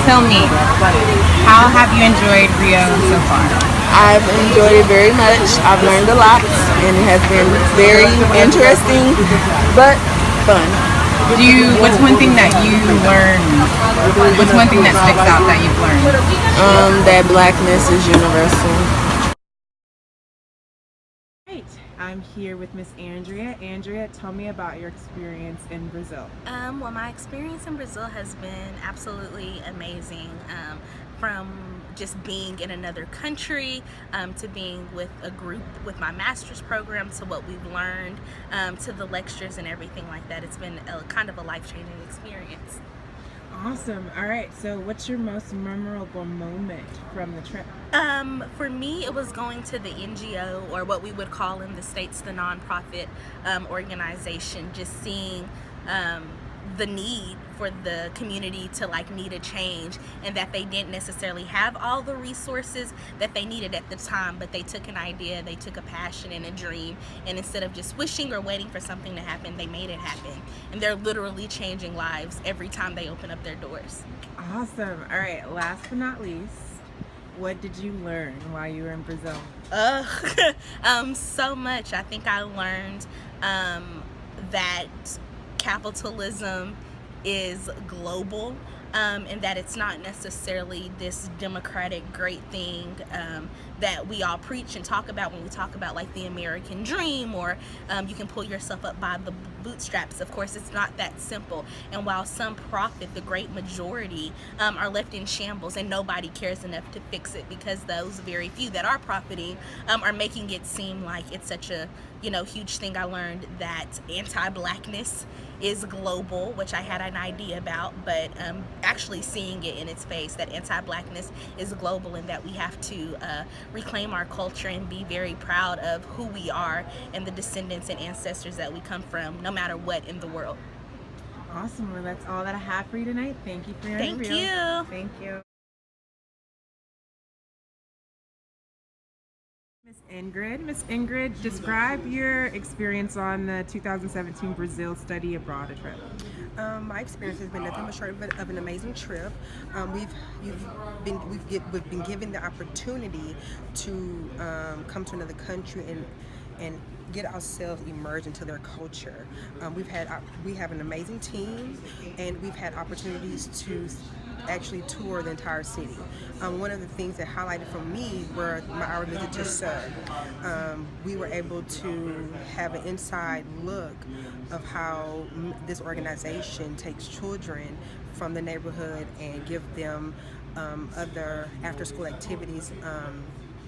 tell me, how have you enjoyed Rio so far? I've enjoyed it very much. I've learned a lot, and it has been very interesting, but fun. What's one thing that you learned? What's one thing that sticks out that you've learned? That blackness is universal. Right. I'm here with Miss Andrea. Andrea, tell me about your experience in Brazil. Well, my experience in Brazil has been absolutely amazing. From just being in another country to being with a group with my master's program to what we've learned to the lectures and everything like that. It's been kind of a life-changing experience. Awesome. All right. So, what's your most memorable moment from the trip? For me, it was going to the NGO, or what we would call in the States the nonprofit organization, just seeing the need for the community to need a change, and that they didn't necessarily have all the resources that they needed at the time, but they took an idea, they took a passion and a dream, and instead of just wishing or waiting for something to happen, they made it happen. And they're literally changing lives every time they open up their doors. Awesome. All right. Last but not least, what did you learn while you were in Brazil? So much. I think I learned that capitalism is global, and that it's not necessarily this democratic great thing that we all preach and talk about when we talk about the American dream, or you can pull yourself up by the bootstraps. Of course, it's not that simple. And while some profit, the great majority are left in shambles, and nobody cares enough to fix it, because those very few that are profiting are making it seem like it's such a huge thing. I learned that anti-blackness is global, which I had an idea about, but actually seeing it in its face, that anti-blackness is global, and that we have to reclaim our culture and be very proud of who we are and the descendants and ancestors that we come from, no matter what in the world. Awesome. Well, that's all that I have for you tonight. Thank you for your Thank interview. you. Thank you. Miss Ingrid, describe your experience on the 2017 Brazil Study Abroad trip. My experience has been nothing but short of an amazing trip. We've been given the opportunity to come to another country and get ourselves immersed into their culture. We have an amazing team, and we've had opportunities to actually tour the entire city. One of the things that highlighted for me were our visit to SUR. We were able to have an inside look of how this organization takes children from the neighborhood and give them other after-school activities,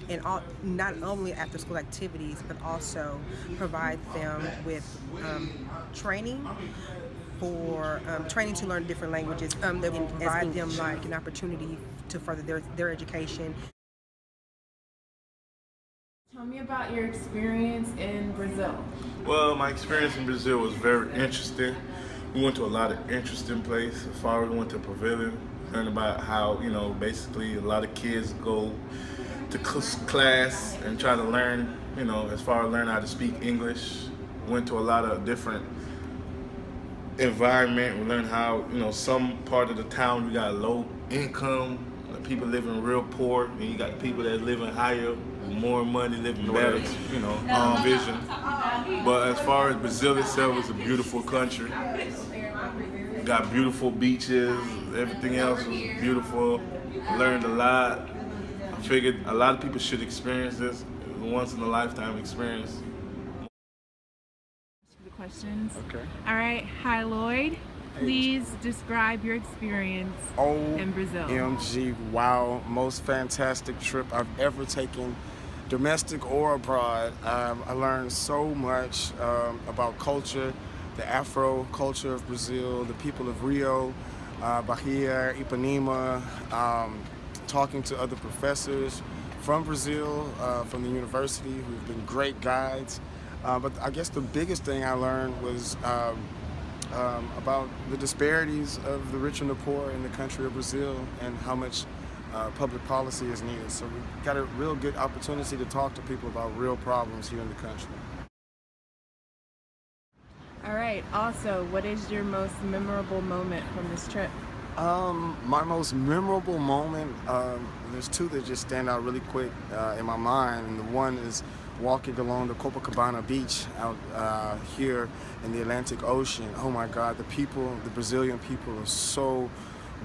and not only after-school activities, but also provide them with training to learn different languages, that will provide them an opportunity to further their education. Tell me about your experience in Brazil. Well, my experience in Brazil was very interesting. We went to a lot of interesting places. As far as we went to Pavilion, learned about how, basically a lot of kids go to class and try to learn, as far as learn how to speak English. Went to a lot of different environment. We learned how, some part of the town you got low income, people living real poor, and you got people that living higher, more money, living better, vision. But as far as Brazil itself, it's a beautiful country. Got beautiful beaches, everything else was beautiful. Learned a lot. I figured a lot of people should experience this. It was a once in a lifetime experience. Questions. Okay. All right. Hi, Lloyd. Please describe your experience in Brazil. OMG, wow, most fantastic trip I've ever taken, domestic or abroad. I learned so much about culture, the Afro culture of Brazil, the people of Rio, Bahia, Ipanema, talking to other professors from Brazil, from the university, who've been great guides. But I guess the biggest thing I learned was about the disparities of the rich and the poor in the country of Brazil, and how much public policy is needed. So we got a real good opportunity to talk to people about real problems here in the country. All right. Also, what is your most memorable moment from this trip? My most memorable moment, there's two that just stand out really quick in my mind. And the one is walking along the Copacabana beach out here in the Atlantic Ocean. Oh my God, the people, the Brazilian people are so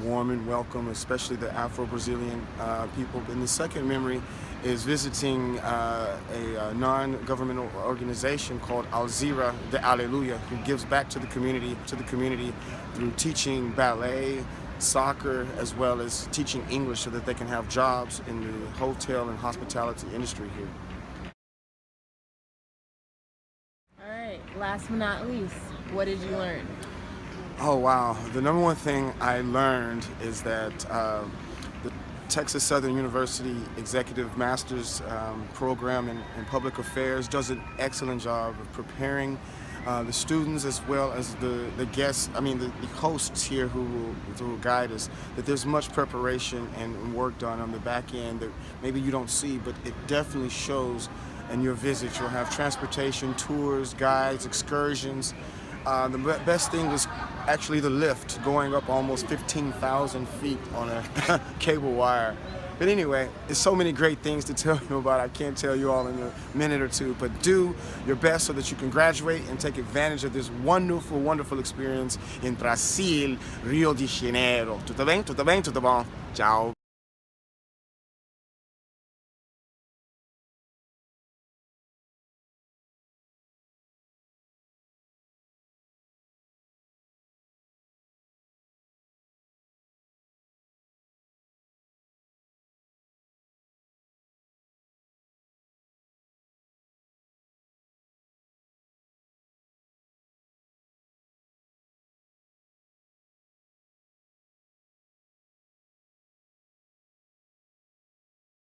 warm and welcome, especially the Afro-Brazilian people. And the second memory is visiting a non-governmental organization called Alzira de Aleluia, who gives back to the community through teaching ballet, soccer, as well as teaching English so that they can have jobs in the hotel and hospitality industry here. All right, last but not least, what did you learn? Oh wow, the number one thing I learned is that the Texas Southern University Executive Master's program in Public Affairs does an excellent job of preparing the students as well as the guests, the hosts here who will guide us, that there's much preparation and work done on the back end that maybe you don't see, but it definitely shows in your visit. You'll have transportation, tours, guides, excursions. The best thing was actually the lift, going up almost 15,000 feet on a cable wire. But anyway, there's so many great things to tell you about. I can't tell you all in a minute or two, but do your best so that you can graduate and take advantage of this wonderful, wonderful experience in Brazil, Rio de Janeiro. Tudo bem? Tudo bem? Tudo bom? Ciao.